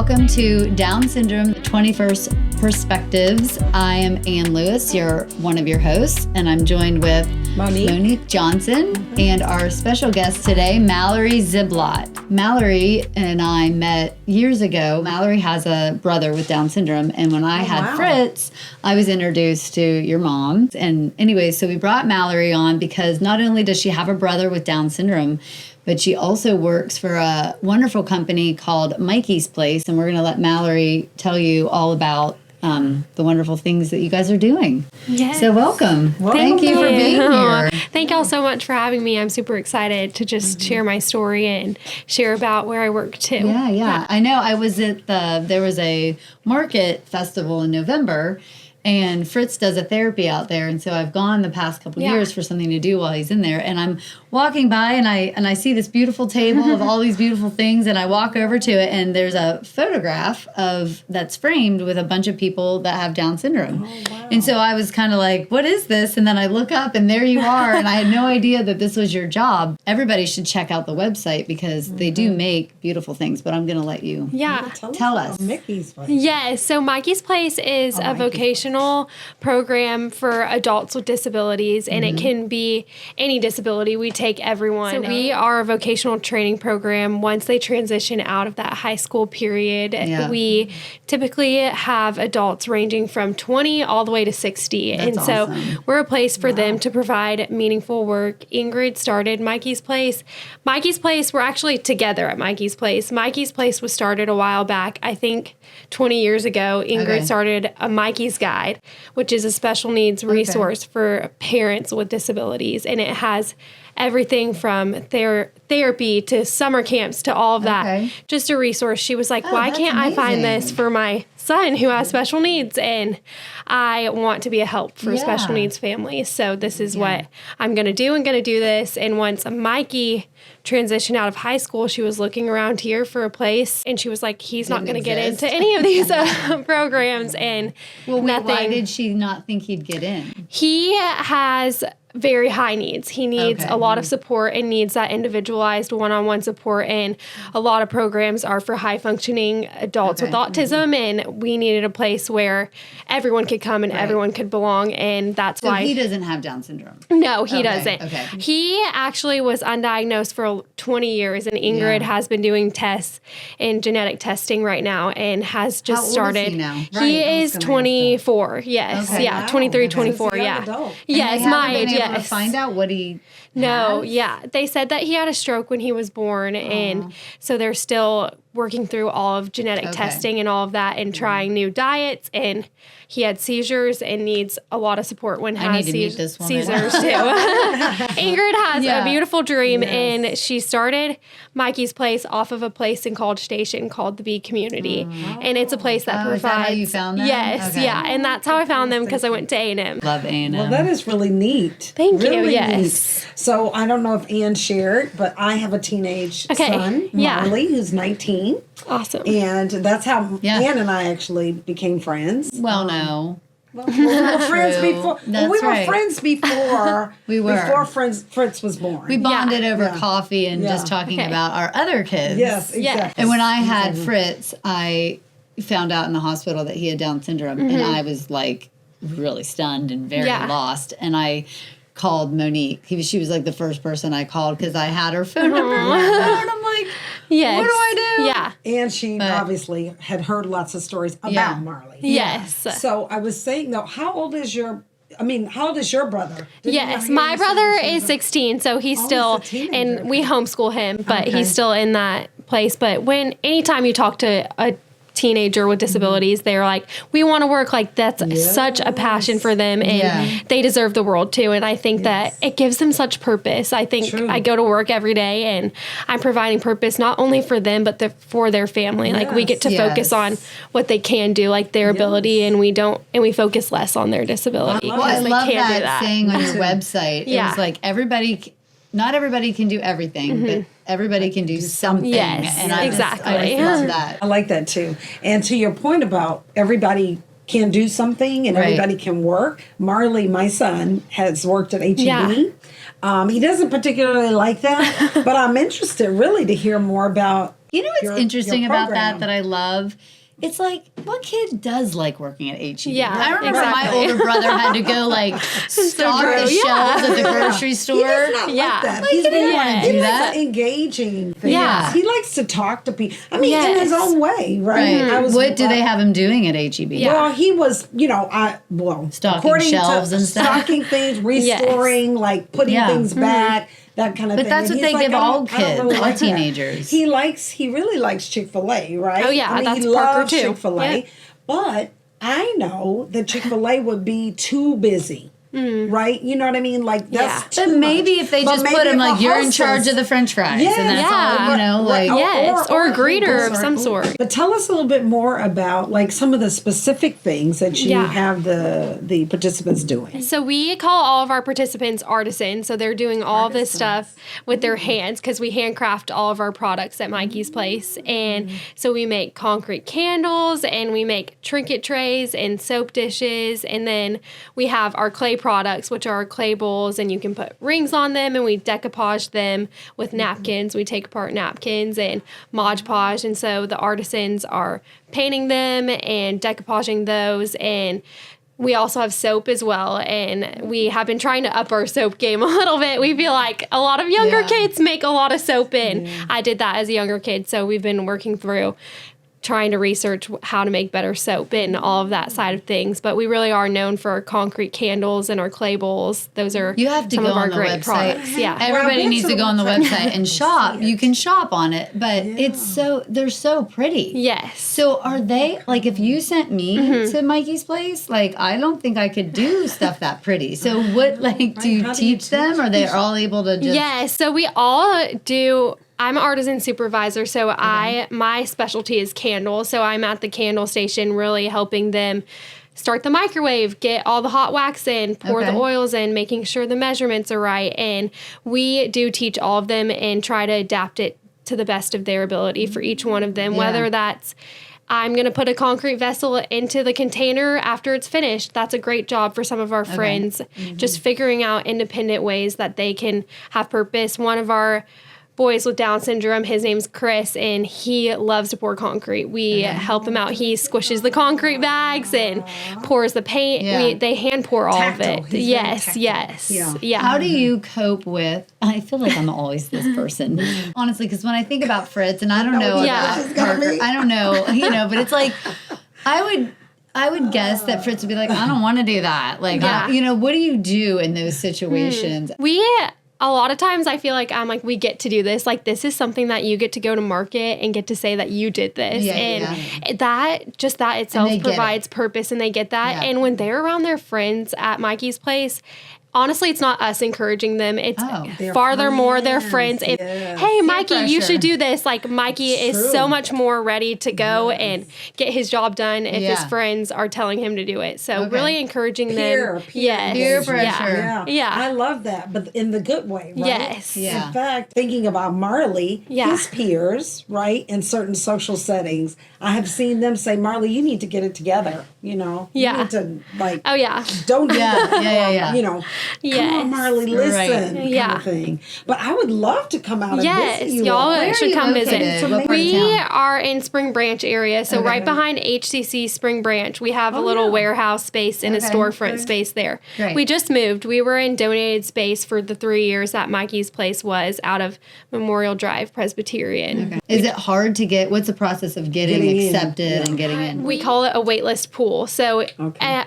welcome to Down Syndrome 21st Perspectives. I am Ann Lewis, one of your hosts, and I'm joined with Monique Johnson and our special guest today, Mallory Zbylot. Mallory and I met years ago. Mallory has a brother with Down syndrome, and when I had Fritz, I was introduced to your mom. And anyway, so we brought Mallory on because not only does she have a brother with Down syndrome, but she also works for a wonderful company called Mikey's Place, and we're going to let Mallory tell you all about the wonderful things that you guys are doing. Yes. So welcome. Thank you for being here. Thank y'all so much for having me. I'm super excited to just share my story and share about where I work too. Yeah. I know I was at there was a market festival in November, and Fritz does a therapy out there, and so I've gone the past couple years for something to do while he's in there, and I'm walking by and I see this beautiful table of all these beautiful things, and I walk over to it, and there's a photograph that's framed with a bunch of people that have Down syndrome. Oh, wow. And so I was kind of like, what is this? And then I look up and there you are, and I had no idea that this was your job. Everybody should check out the website because they do make beautiful things, but I'm going to let you tell us. Mikey's Place. Yes, so Mikey's Place is a vocational program for adults with disabilities, and it can be any disability. We take everyone. So we are a vocational training program. Once they transition out of that high school period, we typically have adults ranging from 20 all the way to 60. That's awesome. So we're a place for them to provide meaningful work. Ingrid started Mikey's Place. Mikey's Place, we're actually together at Mikey's Place. Mikey's Place was started a while back, I think 20 years ago. Ingrid started a Mikey's Guide, which is a special needs resource for parents with disabilities. And it has everything from therapy to summer camps to all of that. Just a resource. She was like, why can't I find this for my son who has special needs? And I want to be a help for special needs families. So this is what I'm going to do. I'm going to do this. And once Mikey transitioned out of high school, she was looking around here for a place, and she was like, he's not going to get into any of these programs. And nothing. Why did she not think he'd get in? He has very high needs. He needs a lot of support and needs that individualized one-on-one support. And a lot of programs are for high-functioning adults with autism. And we needed a place where everyone could come and everyone could belong. And that's why he doesn't have Down syndrome. No, he doesn't. Okay. He actually was undiagnosed for 20 years, and Ingrid has been doing tests and genetic testing right now, and has just started. How old is he now? He is 24. Yes. Okay. Yeah. 23, 24. Adult. Yes, my age. Able to find out what he has? They said that he had a stroke when he was born, and so they're still working through all of genetic testing and all of that, and trying new diets, and he had seizures and needs a lot of support when has seizures too. Ingrid has a beautiful dream, and she started Mikey's Place off of a place in College Station called the Bee Community, and it's a place that provides. Is that how you found them? Yes, and that's how I found them, because I went to A&M. Love A&M. Well, that is really neat. Thank you. Really Yes. neat. So I don't know if Ann shared, but I have a teenage son, Marley, who's 19. Awesome. And that's how Ann and I actually became friends. Well, no. Well, we were friends before. That's we were friends before. Before Fritz was born. We bonded over coffee and just talking about our other kids. Yes, exactly. And when I had Fritz, I found out in the hospital that he had Down syndrome, and I was like really stunned and very lost. And I called Monique. She was like the first person I called because I had her phone number. And I'm like, what do I do? Yeah. And she obviously had heard lots of stories about Marley. Yes. So I was saying though, how old is your brother? Yes, my brother is 16, so he's still, and we homeschool him, but he's still in that place. But anytime you talk to a teenager with disabilities, they're like, we want to work. Like, that's such a passion for them, and they deserve the world too. And I think that it gives them such purpose. I think I go to work every day and I'm providing purpose not only for them but for their family. Like, we get to focus on what they can do, like their ability, and we focus less on their disability. Well, I love that saying on your website. It was like not everybody can do everything, but everybody can do something. Yes, and I love that. I like that too. And to your point about everybody can do something and everybody can work. Marley, my son, has worked at H-E-B. He doesn't particularly like that, but I'm interested really to hear more about You know what's interesting about program. that I love? It's like, what kid does like working at H-E-B? Yeah, I remember exactly. my older brother had to go like stock the shelves at the grocery store. He does not Yeah. like that. Like, He's he didn't very want to do that. engaging things. Yeah. He likes to talk to people. I mean, in his Yes. own way, right? Right. What do they have him doing at H-E-B? Yeah. Well, he was, Stocking according shelves to and stuff. stocking things, restoring, like putting things back, that kind of But thing. that's And what he's they give I don't- all I don't kids, really all like that. teenagers. He really likes Chick-fil-A, right? Oh, yeah, I mean, that's he Parker, loves too. Chick-fil-A, Yeah. but I know that Chick-fil-A would be too busy. Right? You know what I mean? Like, that's But too maybe much. if they But just maybe put him if like, a you're in hostess- charge of the French fries. Yes. And that's Yeah. all, you know, like. Yes, or a greeter of some sort. But tell us a little bit more about like some of the specific things that you Yeah. have the participants doing. So we call all of our participants artisans. So they're doing all this stuff with their hands because we handcraft all of our products at Mikey's Place. And so we make concrete candles and we make trinket trays and soap dishes. And then we have our clay products, which are clay bowls, and you can put rings on them, and we decoupage them with napkins. We take apart napkins and Mod Podge. And so the artisans are painting them and decoupaging those. And we also have soap as well, and we have been trying to up our soap game a little bit. We feel like a lot of younger kids make a lot of soap, and I did that as a younger kid, so we've been working through trying to research how to make better soap and all of that side of things. But we really are known for our concrete candles and our clay bowls. Those are You have to some go of our on the great website. products. Yeah. Everybody Well, needs to go on the that's a- website and shop. You can shop on it, but they're so pretty. Yes. So are they, like, if you sent me to Mikey's Place, like, I don't think I could do stuff that pretty. So what, like, do you How do you teach them? Or they're all able to just... Yes, so we all do. I'm an artisan supervisor, so my specialty is candles. So I'm at the candle station really helping them start the microwave, get all the hot wax in, pour the oils in, making sure the measurements are right. And we do teach all of them and try to adapt it to the best of their ability for each one of them, whether that's I'm going to put a concrete vessel into the container after it's finished. That's a great job for some of our friends. Just figuring out independent ways that they can have purpose. One of our boys with Down syndrome, his name's Chris, and he loves to pour concrete. We help him out. He squishes the concrete bags and pours the paint. Yeah. They hand pour all Tactile. of it. He's very Yes, tactile. yes. Yeah. How do you cope with? I feel like I'm always this person, honestly, because when I think about Fritz, and I don't know Yeah. about Parker, I don't know, but it's like I would guess that Fritz would be like, I don't want to do that. Like, Yeah. what do you do in those situations? A lot of times I feel like we get to do this. Like, this is something that you get to go to market and get to say that you did this. That itself provides purpose, and they get that. Yeah. And when they're around their friends at Mikey's Place, honestly, it's not us encouraging them. It's farthermore their friends. If, hey, Mikey, you pressure. should do this. Like, Mikey is so much more ready to go and get his job done if his friends are telling him to do it. So really encouraging them. Yes. Peer pressure. Yeah. I love that, but in the good way, right? Yes. Yeah. In fact, thinking about Marley, his peers, right, in certain social settings, I have seen them say, Marley, you need to get it together, You need to, like, Oh, yeah. don't do that. Yeah. Come on, Marley, listen, Right. kind of thing. But I would love to come out and visit you y'all all. Where are should you come located? visit. What part of We town? are in Spring Branch area, so right behind HCC Spring Branch, we have a little warehouse space and a storefront space there. Great. We just moved. We were in donated space for the 3 years that Mikey's Place was out of Memorial Drive Presbyterian. Is it hard to get? What's the process of getting Getting in. accepted and getting in? We call it a waitlist pool. So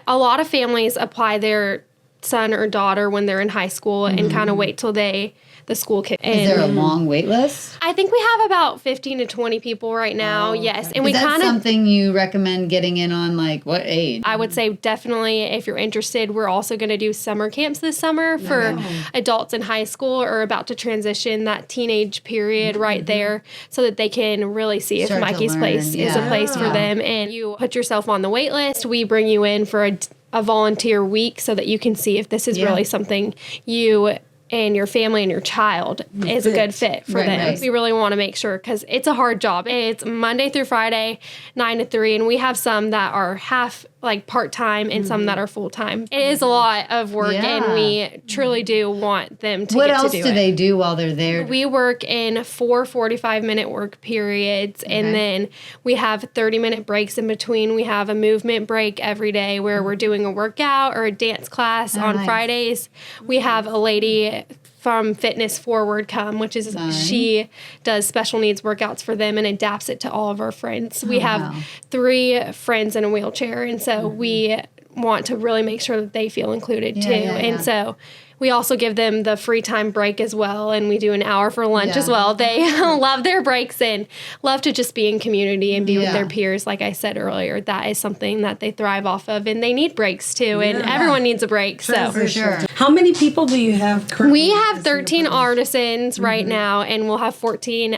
a lot of families apply their son or daughter when they're in high school and kind of wait till the school kicks in. Is there a long wait list? I think we have about 15 to 20 people right now. Yes. And we Is that kind of something you recommend getting in on, like, what age? I would say definitely if you're interested. We're also going to do summer camps this summer for adults in high school or about to transition that teenage period right there so that they can really see if Start to Mikey's learn, Place is a place for them. And you put yourself on the wait list. We bring you in for a volunteer week so that you can see if this is really something you and your family and your child is a good fit for them. Right. We really want to make sure because it's a hard job. It's Monday through Friday, 9 to 3, and we have some that are half like part-time and some that are full-time. It is a lot of work, and we truly do want them to what get else to do do it. They do while they're there? We work in 4 45-minute work periods, and then we have 30-minute breaks in between. We have a movement break every day where we're doing a workout or a dance class on Fridays. We have a lady from Fitness Forward come, which is she does special needs workouts for them and adapts it to all of our friends. We have 3 friends in a wheelchair, and so we want to really make sure that they feel included too. And so we also give them the free time break as well, and we do an hour for lunch as well. They love their breaks and love to just be in community and be with their peers. Like I said earlier, that is something that they thrive off of, and they need breaks too, and everyone needs a break. So for sure. How many people do you have currently? We have 13 artisans right now, and we'll have 14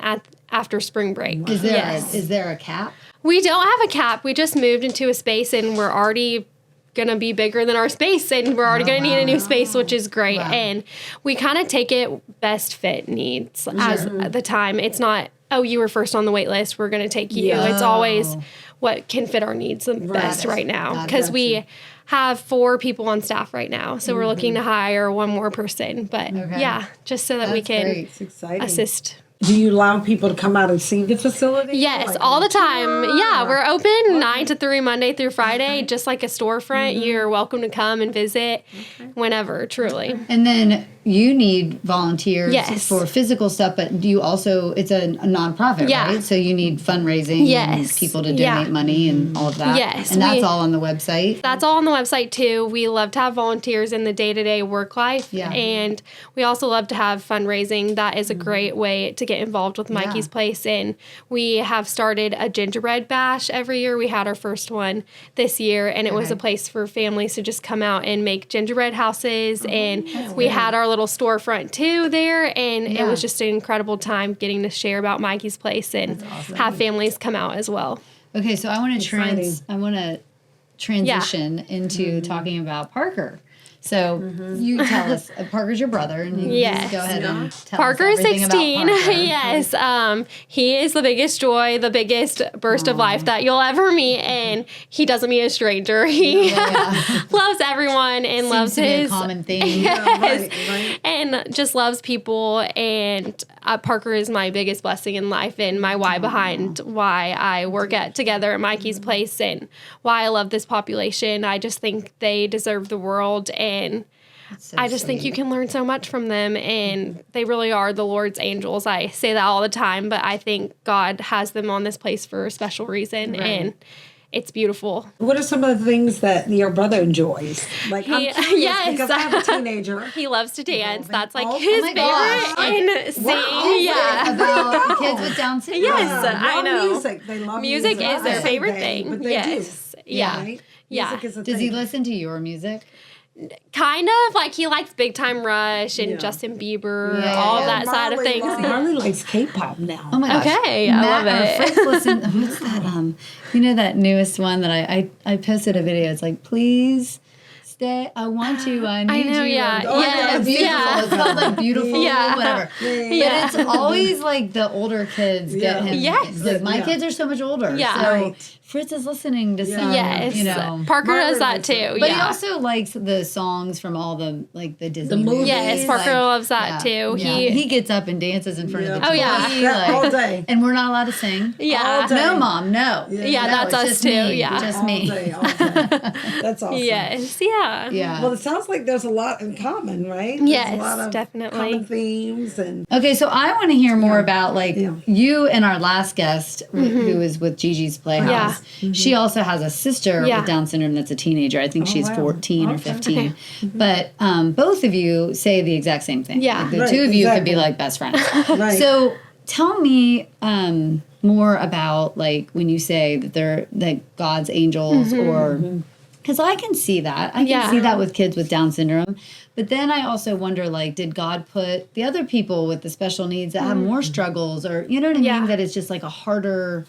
after spring break. Wow. Is there a cap? We don't have a cap. We just moved into a space, and we're already going to be bigger than our space, and we're already going to need a new space, which is great. And we kind of take it best fit needs as the time. It's not, oh, you were first on the wait list, we're going to take you. It's always what can fit our needs the best right now, because we have 4 people on staff right now, so we're looking to hire 1 more person. But just so that we can assist. Do you allow people to come out and see the facility? Yes, all the time. Yeah, we're open 9 to 3 Monday through Friday, just like a storefront. You're welcome to come and visit whenever, truly. And then you need volunteers for physical stuff, but do you also, it's a nonprofit, right? So you need fundraising and people to donate money and all of that. Yes. And that's all on the website? That's all on the website too. We love to have volunteers in the day-to-day work life. And we also love to have fundraising. That is a great way to get involved with Mikey's Place. And we have started a gingerbread bash every year. We had our first one this year, and it was a place for families to just come out and make gingerbread houses. And we had our little storefront too there, and it was just an incredible time getting to share about Mikey's Place and have families come out as well. Okay, so I want to transition into talking about Parker. So you tell us, Parker's your brother, and you can go ahead and tell Parker us is 16. About Parker. Yes, he is the biggest joy, the biggest burst of life that you'll ever meet, and he doesn't meet a stranger. He loves everyone and loves to be his a common thing. And just loves people. And Parker is my biggest blessing in life, and my why behind why I work together at Mikey's Place, and why I love this population. I just think they deserve the world, and I just think you can learn so much from them, and they really are the Lord's angels. I say that all the time, but I think God has them on this place for a special reason, and it's beautiful. What are some of the things that your brother enjoys? Like, I'm curious, because I have a teenager. He loves to dance. That's like his favorite. And sing. About kids with Down syndrome. Yes, I know. Music. They love music. Music is their favorite thing. But they do. Yeah. Music is a Does thing. he listen to your music? Kind of. Like, he likes Big Time Rush and Justin Bieber, all that side of things. Marley likes K-pop now. Oh my gosh. Okay, I love it. Fritz what's that? You know that newest one that I posted a video. It's like, please stay. I want you. I need know, you. yeah. Beautiful. It's called like Beautiful, whatever. Yeah. But it's always like the older kids get him. Yes. Like my kids are so much older. Yeah. So Fritz is listening to some, you know. Parker does that too. But he also likes the songs from all the Disney movies. Yes, Parker loves that too. Yeah. He gets up and dances in front of the TV. Oh yeah, all day. And we're not allowed to sing. Yeah. No, Mom, no. Yeah, no, that's us just too. Me. Yeah. Just All me. day. That's awesome. Yes, yeah. Well, it sounds like there's a lot in common, right? Yes, there's a lot of definitely. common themes and. Okay, so I want to hear more about you and our last guest, who is with Gigi's Playhouse. Yeah. She also has a sister with Down syndrome that's a teenager. I think she's 14 or 15. Okay. But both of you say the exact same thing. Yeah. Like the two of you could be like best friends. So tell me more about like when you say that they're like God's angels or because I can see that. I can see that with kids with Down syndrome. But then I also wonder, like, did God put the other people with the special needs that have more struggles or, you know what I mean? That it's just like a harder,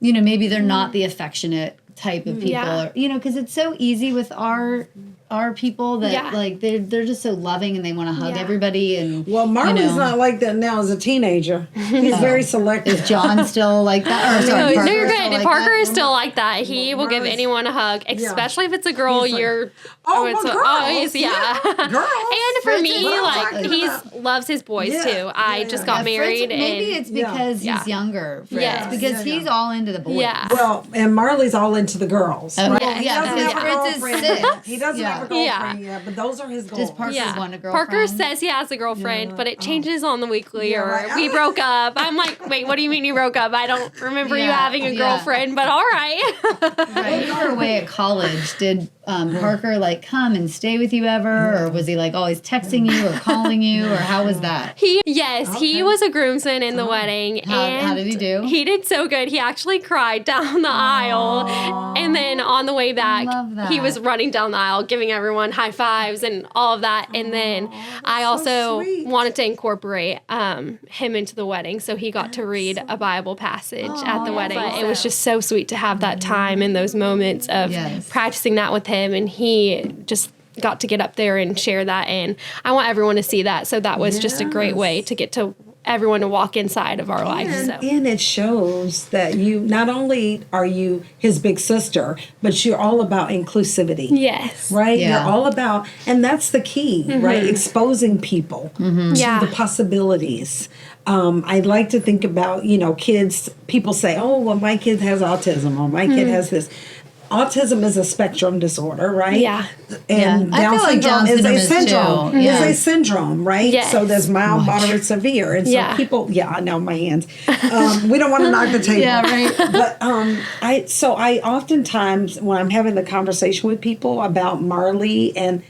maybe they're not the affectionate type of people. Or, because it's so easy with our are people that like they're just so loving and they want to hug everybody. And Marley's not like that now as a teenager. He's very selective. Is John still like that? Or sorry, no, you're good. Like Parker is still like that. He will give anyone a hug, especially if it's a girl. Girls. Girls. And for me, like he loves his boys too. I just got married, maybe it's because he's younger. Yes, because he's all into the boys. Yeah. Well, and Marley's all into the girls. Oh, right? He doesn't have a girlfriend yet. He doesn't have a girlfriend yet, but those are his goals. Does Parker want a girlfriend? Parker says he has a girlfriend, but it changes on the weekly. We broke up. I'm like, wait, what do you mean you broke up? I don't remember you having a girlfriend, but all right. When you were away at college, did Parker like come and stay with you ever, or was he like always texting you or calling you, or how was that? He was a groomsman in the wedding. How did he do? He did so good. He actually cried down the aisle, and then on the way back, he was running down the aisle, giving everyone high fives and all of that. And then I also wanted to incorporate him into the wedding, so he got to read a Bible passage at the wedding. It was just so sweet to have that time and those moments of practicing that with him, and he just got to get up there and share that, and I want everyone to see that. So that was just a great way to get to everyone to walk inside of our life. And it shows that you not only are you his big sister, but you're all about inclusivity. Yes. Right? Yeah. You're all about, and that's the key, right? Exposing people to the possibilities. I like to think about, kids, people say, oh, well, my kid has autism, or my kid has this. Autism is a spectrum disorder, right? Yeah. And Down syndrome is a syndrome. Is a syndrome, right? Yes. So there's mild, moderate, severe. And so people, I know my hands. We don't want to knock the table. But I oftentimes, when I'm having the conversation with people about Marley, and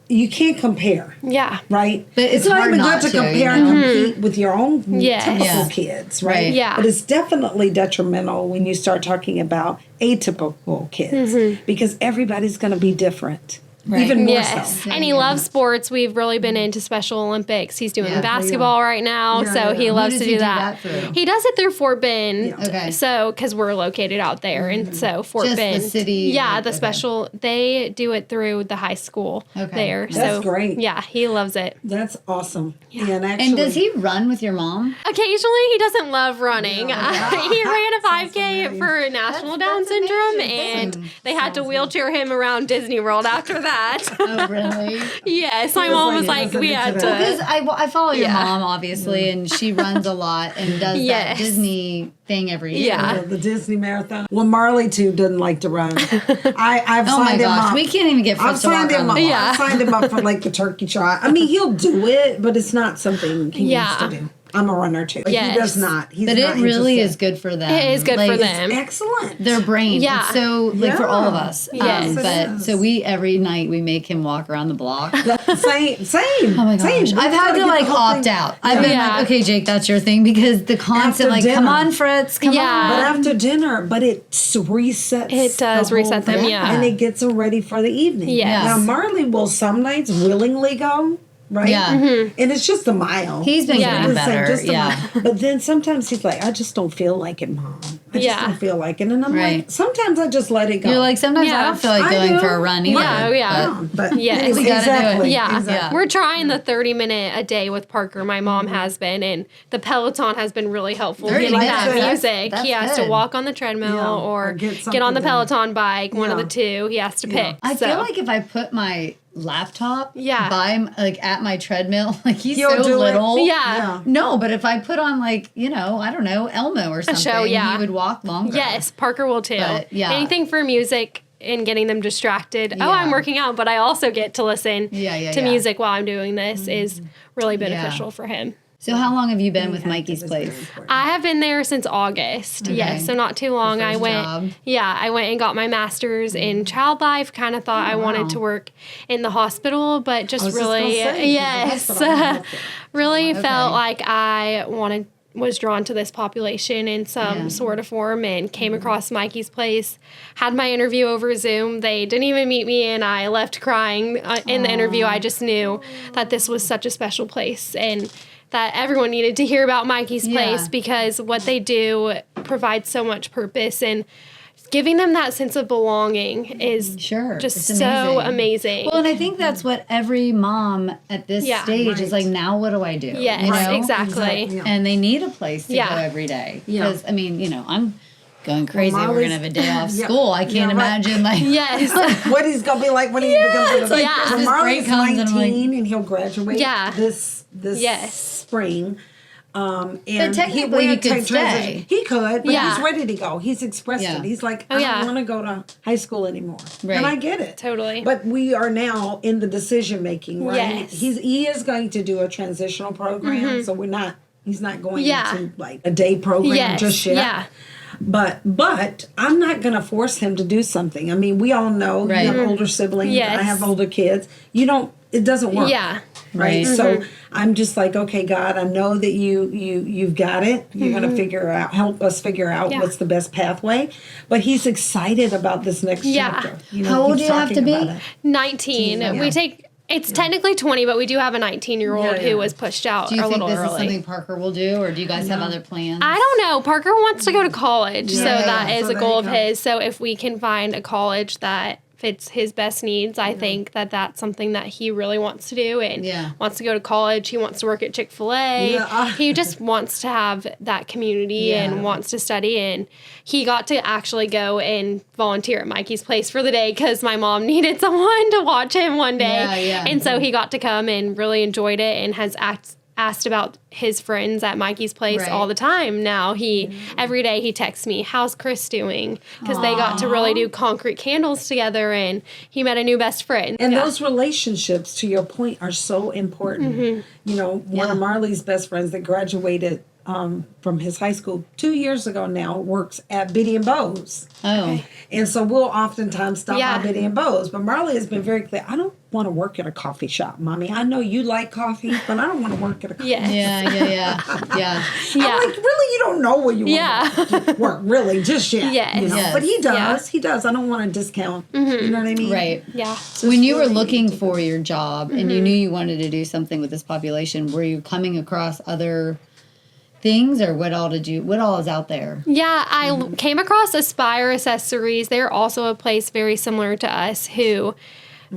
you can't compare. Yeah. Right? But it's not even good to compare and compete with your own typical kids, right? Yeah. But it's definitely detrimental when you start talking about atypical kids because everybody's going to be different. Right. Even more so. And he loves sports. We've really been into Special Olympics. He's doing basketball right now, so he loves to do that. He does it through Fort Bend. Okay. So, because we're located out there, and so Fort Bend. The city. Yeah, the special. They do it through the high school there. That's great. Yeah, he loves it. That's awesome. Yeah. And does he run with your mom? Occasionally, he doesn't love running. He ran a 5K for National Down Syndrome, and they had to wheelchair him around Disney World after that. Oh, really? Yes. My mom was like, we had to. Because I follow your mom, obviously, and she runs a lot and does that Disney thing every year. Yeah, the Disney Marathon. Well, Marley, too, doesn't like to run. I've signed him up. We can't even get I've signed him up. I've signed him up for, like, the turkey trot. I mean, he'll do it, but it's not something he needs to do. I'm a runner too. He does not. He's but not it really is good for them. It is good for them. It's excellent. Their brain. Yeah. It's so for all of us. Yes. But so every night we make him walk around the block. Same. Oh my gosh. Same. I've had to opt out. I've been like, okay, Jake, that's your thing, because the constant come on, Fritz, come on. But after dinner, it resets. It does reset them. And it gets them ready for the evening. Yes. Now Marley will some nights willingly go. Right? Yeah. And it's just a mile. He's been getting better. Just a mile. But then sometimes he's like, I just don't feel like it, Mom. I just don't feel like it. And I'm like, sometimes I just let it go. You're like, sometimes I don't feel like going for a run either. But yes. We gotta do it. Yeah. We're trying the 30-minute a day with Parker. My mom has been, and the Peloton has been really helpful. Getting that music. That's he has to walk on the treadmill or get on the Peloton bike. One of the two. He has to pick. I feel like if I put my laptop by at my treadmill, he's so little. No, but if I put on I don't know, Elmo or something, he would walk longer. Yes, Parker will too. But, anything for music and getting them distracted. Oh, I'm working out, but I also get to listen to music while I'm doing this is really beneficial for him. So how long have you been with Mikey's Place? I have been there since August. Okay. Yes, so not too long. I went and got my master's in child life. Kind of thought I wanted to work in the hospital, but just really felt like I was drawn to this population in some sort of form, and came across Mikey's Place, had my interview over Zoom. They didn't even meet me, and I left crying in the interview. I just knew that this was such a special place, and that everyone needed to hear about Mikey's Place because what they do provides so much purpose and giving them that sense of belonging is just so amazing. Well, and I think that's what every mom at this stage is like, now what do I do? Yes, exactly. And they need a place to go every day. Because, I mean, I'm going crazy. We're going to have a day off school. I can't imagine, like... what he's going to be like when he becomes a... So Marley's 19 and he'll graduate this spring. But technically he could stay. He could, but he's ready to go. He's expressed it. He's like, I don't want to go to high school anymore. Right. And I get it. Totally. But we are now in the decision making, right? Yes. He is going to do a transitional program, so he's not going into like a day program just yet. Yeah. But I'm not going to force him to do something. I mean, we all know you have older siblings. Yes. I have older kids. It doesn't work. Yeah. Right. So I'm just like, okay, God, I know that you've got it. You're going to help us figure out what's the best pathway. But he's excited about this next chapter. How old do you have to be? 19. We take. It's technically 20, but we do have a 19-year-old who was pushed out a little early. Do you think this is something Parker will do, or do you guys have other plans? I don't know. Parker wants to go to college, so that is a goal of his. So if we can find a college that fits his best needs, I think that's something that he really wants to do and wants to go to college. He wants to work at Chick-fil-A. He just wants to have that community and wants to study. And he got to actually go and volunteer at Mikey's place for the day because my mom needed someone to watch him one day. And so he got to come and really enjoyed it and has asked about his friends at Mikey's place all the time. Now every day he texts me, how's Chris doing? Because they got to really do concrete candles together and he met a new best friend. And those relationships, to your point, are so important. One of Marley's best friends that graduated from his high school 2 years ago now works at Biddy and Bo's. And so we'll oftentimes stop by Biddy and Bo's. But Marley has been very clear, I don't want to work at a coffee shop, Mommy. I know you like coffee, but I don't want to work at a coffee shop. Yeah. I'm like, really? You don't know where you want to work, really, just yet. Yes. But he does. He does. I don't want to discount. You know what I mean? Right. Yeah. So when you were looking for your job and you knew you wanted to do something with this population, were you coming across other things, or what all is out there? Yeah, I came across Aspire Accessories. They're also a place very similar to us who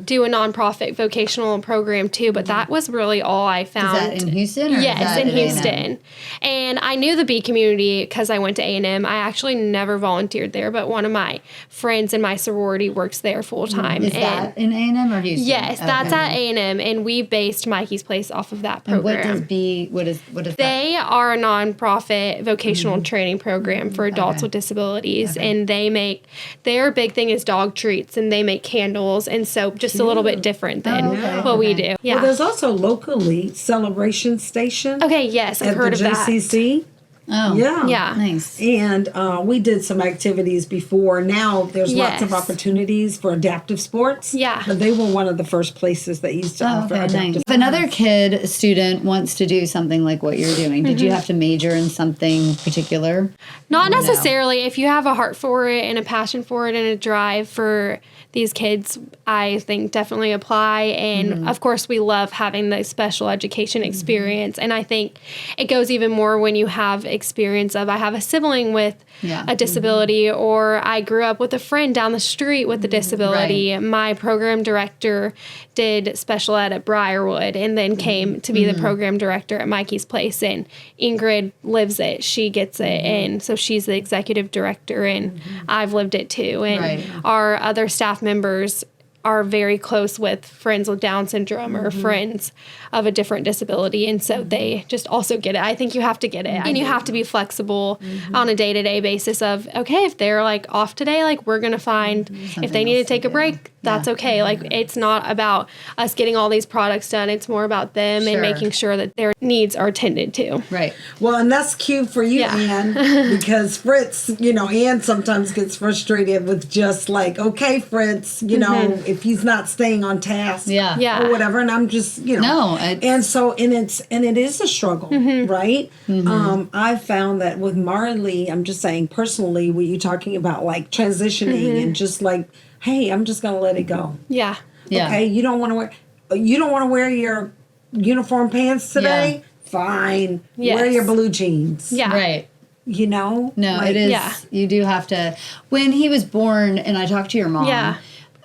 do a nonprofit vocational program too, but that was really all I found. Is that in Houston? Yes, in Houston. And I knew the B community because I went to A&M. I actually never volunteered there, but one of my friends in my sorority works there full time. Is that in A&M or Houston? Yes, that's at A&M, and we based Mikey's Place off of that program. And what is that? They are a nonprofit vocational training program for adults with disabilities, and their big thing is dog treats, and they make candles and soap, just a little bit different than what we do. Yeah. Well, there's also locally Celebration Station. Okay, yes, I've heard of that. At the JCC. Oh, yeah. Nice. And we did some activities before. Now there's lots of opportunities for adaptive sports. Yeah. But they were one of the first places that used to offer adaptive sports. If another student wants to do something like what you're doing, did you have to major in something particular? Not necessarily. If you have a heart for it and a passion for it and a drive for these kids, I think definitely apply. And of course, we love having the special education experience. And I think it goes even more when you have experience of, I have a sibling with a disability, or I grew up with a friend down the street with a disability. Right. My program director did special ed at Briarwood and then came to be the program director at Mikey's Place. And Ingrid lives it. She gets it. And so she's the executive director, and I've lived it too. And our other staff members are very close with friends with Down syndrome or friends of a different disability. And so they just also get it. I think you have to get it. And you have to be flexible on a day-to-day basis of, okay, if they're like off today, like we're going to find, if they need to take a break, that's okay. Like it's not about us getting all these products done. It's more about them and making sure that their needs are tended to. Right. Well, and that's cute for you, Ann, because Fritz, Ann sometimes gets frustrated with just like, okay, Fritz, if he's not staying on task or whatever. And I'm just, No. And so, and it is a struggle, right? I found that with Marley, I'm just saying personally, what you talking about, like transitioning and just like, hey, I'm just going to let it go. Yeah. Okay. You don't want to wear your uniform pants today? Fine. Yes. Wear your blue jeans. Yeah. Right. No, it is. You do have to. When he was born, and I talked to your mom,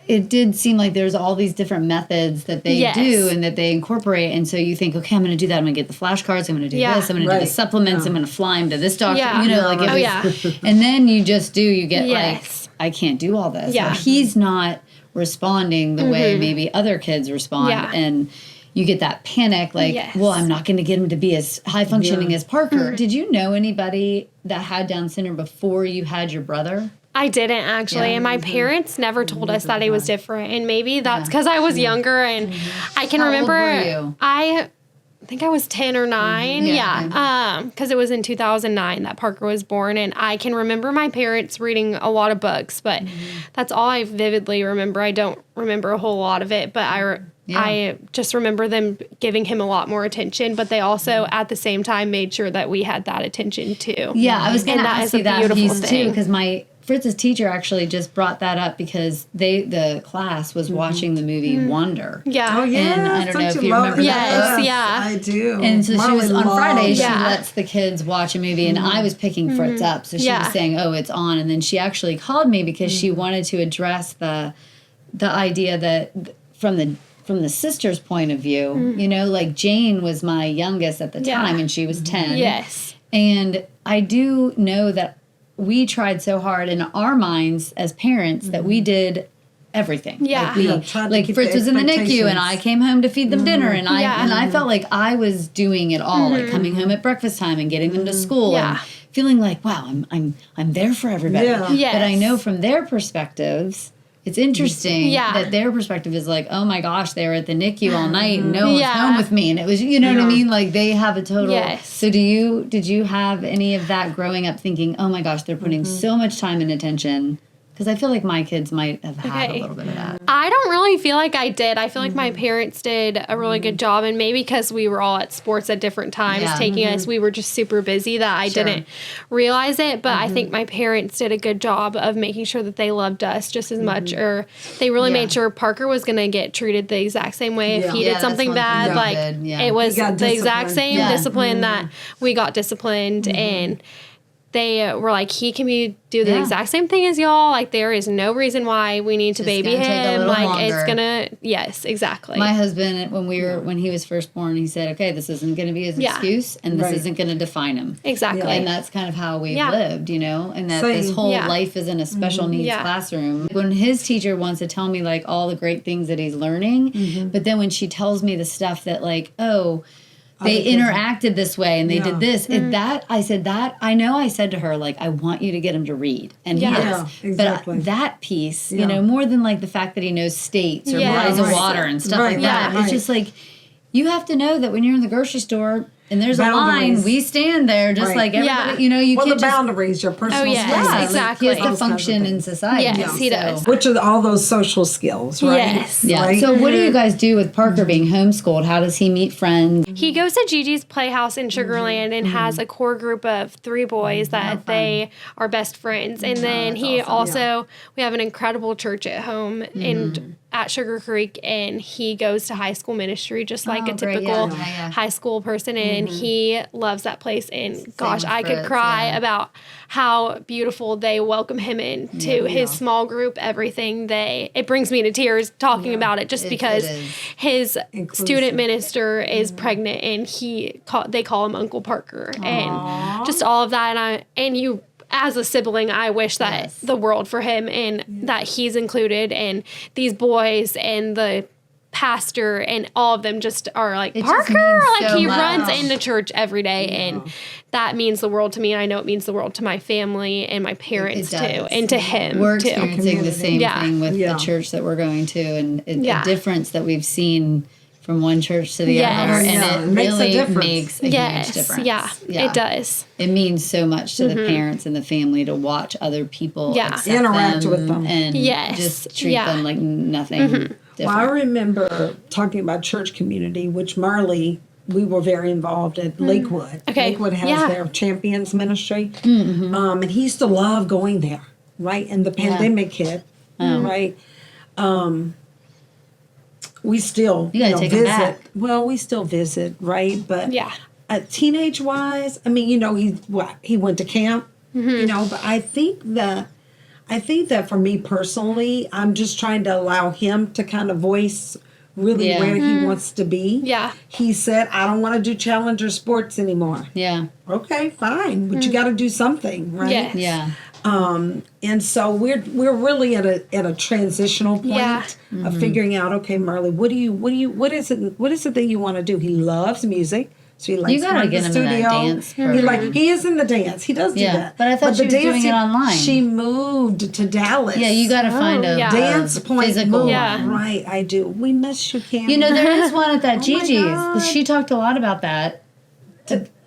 it did seem like there's all these different methods that they do and that they incorporate. And so you think, okay, I'm going to do that. I'm going to get the flashcards. I'm going to do this. I'm going to do the supplements. I'm going to fly him to this doctor. And then you just do. You get like, I can't do all this. Yeah. He's not responding the way maybe other kids respond. Yeah. And you get that panic, like, well, I'm not going to get him to be as high functioning as Parker. Did you know anybody that had Down syndrome before you had your brother? I didn't actually, and my parents never told us that he was different, and maybe that's because I was younger, and I can remember. How old were you? I think I was 10 or 9, because it was in 2009 that Parker was born, and I can remember my parents reading a lot of books, but that's all I vividly remember. I don't remember a whole lot of it, but I just remember them giving him a lot more attention, but they also, at the same time, made sure that we had that attention too. Yeah, I was going to ask you that piece too, because Fritz's teacher actually just brought that up because the class was watching the movie Wonder. Yeah. Oh, yeah. And I don't know if you remember that. Yes, I do. And so she was on Friday, she lets the kids watch a movie, and I was picking Fritz up. So she was saying, oh, it's on. And then she actually called me because she wanted to address the idea that from the sister's point of view, like Jane was my youngest at the time, and she was 10. Yes. And I do know that we tried so hard in our minds as parents that we did everything. Yeah. Like Fritz was in the NICU, and I came home to feed them dinner, and I felt like I was doing it all, like coming home at breakfast time and getting them to school, and feeling like, wow, I'm there for everybody. Yeah. Yes. But I know from their perspectives, it's interesting that their perspective is like, oh my gosh, they were at the NICU all night and no one was home with me. And it was, what I mean? Like they have a total. Yes. So did you have any of that growing up thinking, oh my gosh, they're putting so much time and attention? Because I feel like my kids might have had a little bit of that. I don't really feel like I did. I feel like my parents did a really good job, and maybe because we were all at sports at different times taking us, we were just super busy that I didn't realize it. But I think my parents did a good job of making sure that they loved us just as much, or they really made sure Parker was going to get treated the exact same way if he did something bad. Like it was the exact same discipline that we got disciplined, and they were like, he can do the exact same thing as y'all. Like, there is no reason why we need to baby him. Like, longer. It's gonna, yes, exactly. My husband, when he was first born, he said, okay, this isn't going to be his excuse, and this isn't going to define him. Exactly. And that's kind of how we've lived, and that this whole life is in a special needs classroom. When his teacher wants to tell me, like, all the great things that he's learning, but then when she tells me the stuff that, like, they interacted this way and they did this. I said to her, like, I want you to get him to read. And he does. Exactly. But that piece, more than like the fact that he knows states or bodies of water and stuff like that, it's just like, you have to know that when you're in the grocery store and there's a line, we stand there just like everybody, you can't the boundaries, your personal space. Yeah, exactly. He has to function in society. Yes, he does. Which are all those social skills, right? Yes. Yeah. Right? So what do you guys do with Parker being homeschooled? How does he meet friends? He goes to Gigi's Playhouse in Sugar Land and has a core group of 3 boys that they are best friends. And then he also, we have an incredible church at home at Sugar Creek, and he goes to high school ministry just like a typical high school person, and he loves that place. And gosh, I could cry about how beautiful they welcome him into his small group, everything. It brings me to tears talking about it, just because his student minister is pregnant, and they call him Uncle Parker. And just all of that, as a sibling, I wish that the world for him, and that he's included, and these boys and the pastor and all of them just are like, Parker, like he runs into church every day, and that means the world to me, and I know it means the world to my family and my parents too, and to him. We're experiencing the same thing with the church that we're going to, and a difference that we've seen from one church to the other, and it really makes a huge difference. Yeah, it does. It means so much to the parents and the family to watch other people interact with them and just treat them like nothing different. Well, I remember talking about church community, which Marley, we were very involved at Lakewood. Okay. Lakewood has their Champions Ministry, and he used to love going there, right? And the pandemic hit, right? We still visit. Well, we still visit, right? But teenage wise, I mean, he went to camp, but I think that for me personally, I'm just trying to allow him to kind of voice really where he wants to be. Yeah. He said, I don't want to do challenger sports anymore. Yeah. Okay, fine. But you got to do something, right? Yes. Yeah. And so we're really at a transitional point of figuring out, okay, Marley, what is it that you want to do? He loves music. So he likes You gotta get him in that dance program. He is in the dance. He does do that. But I thought she was doing it online. She moved to Dallas. Yeah, you got to find a dance point. Physical. Yeah. Right, I do. We miss you, Cam. There is one at that Gigi's. God. She talked a lot about that.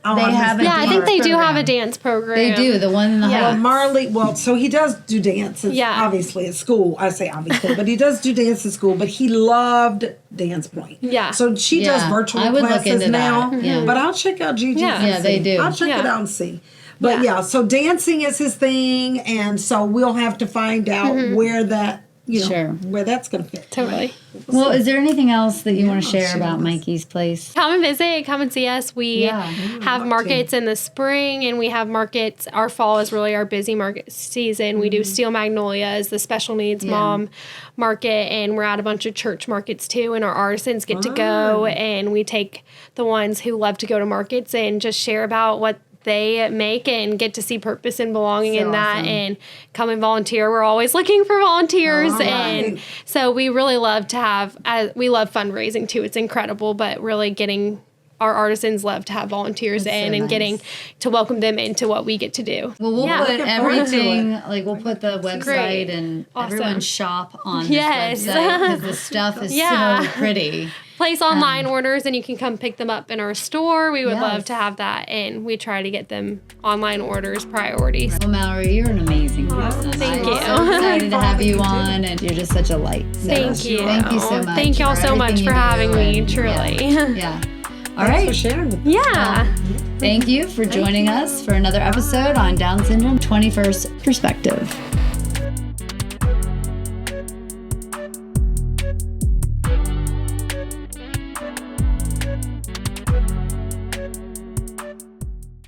I think they do have a dance program. They do. The one in the Well, Marley, so he does do dance, obviously, at school. I say obviously, but he does do dance at school, but he loved Dance Point. Yeah. So she does virtual classes now. But I'll check out Gigi's. Yeah, they do. I'll check it out and see. But so dancing is his thing, and so we'll have to find out where that, where that's going to fit. Totally. Well, is there anything else that you want to share about Mikey's place? Come and visit. Come and see us. We have markets in the spring, and we have markets. Our fall is really our busy market season. We do Steel Magnolias, the special needs mom market, and we're at a bunch of church markets too. And our artisans get to go, and we take the ones who love to go to markets and just share about what they make and get to see purpose and belonging in that and come and volunteer. We're always looking for volunteers. And so we really love to have, we love fundraising too. It's incredible, but really getting our artisans love to have volunteers and getting to welcome them into what we get to do. Well, we'll put everything, we'll put the website and everyone shop on this website because the stuff is so pretty. Place online orders and you can come pick them up in our store. We would love to have that, and we try to get them online orders priorities. Well, Mallory, you're an amazing person. Thank you. I'm so excited to have you on, and you're just such a light. So Thank you. Thank you so much. Thank y'all so much for having me, truly. Yeah. All right. Thanks for sharing with us. Yeah. Thank you for joining us for another episode on Down Syndrome 21st Perspective.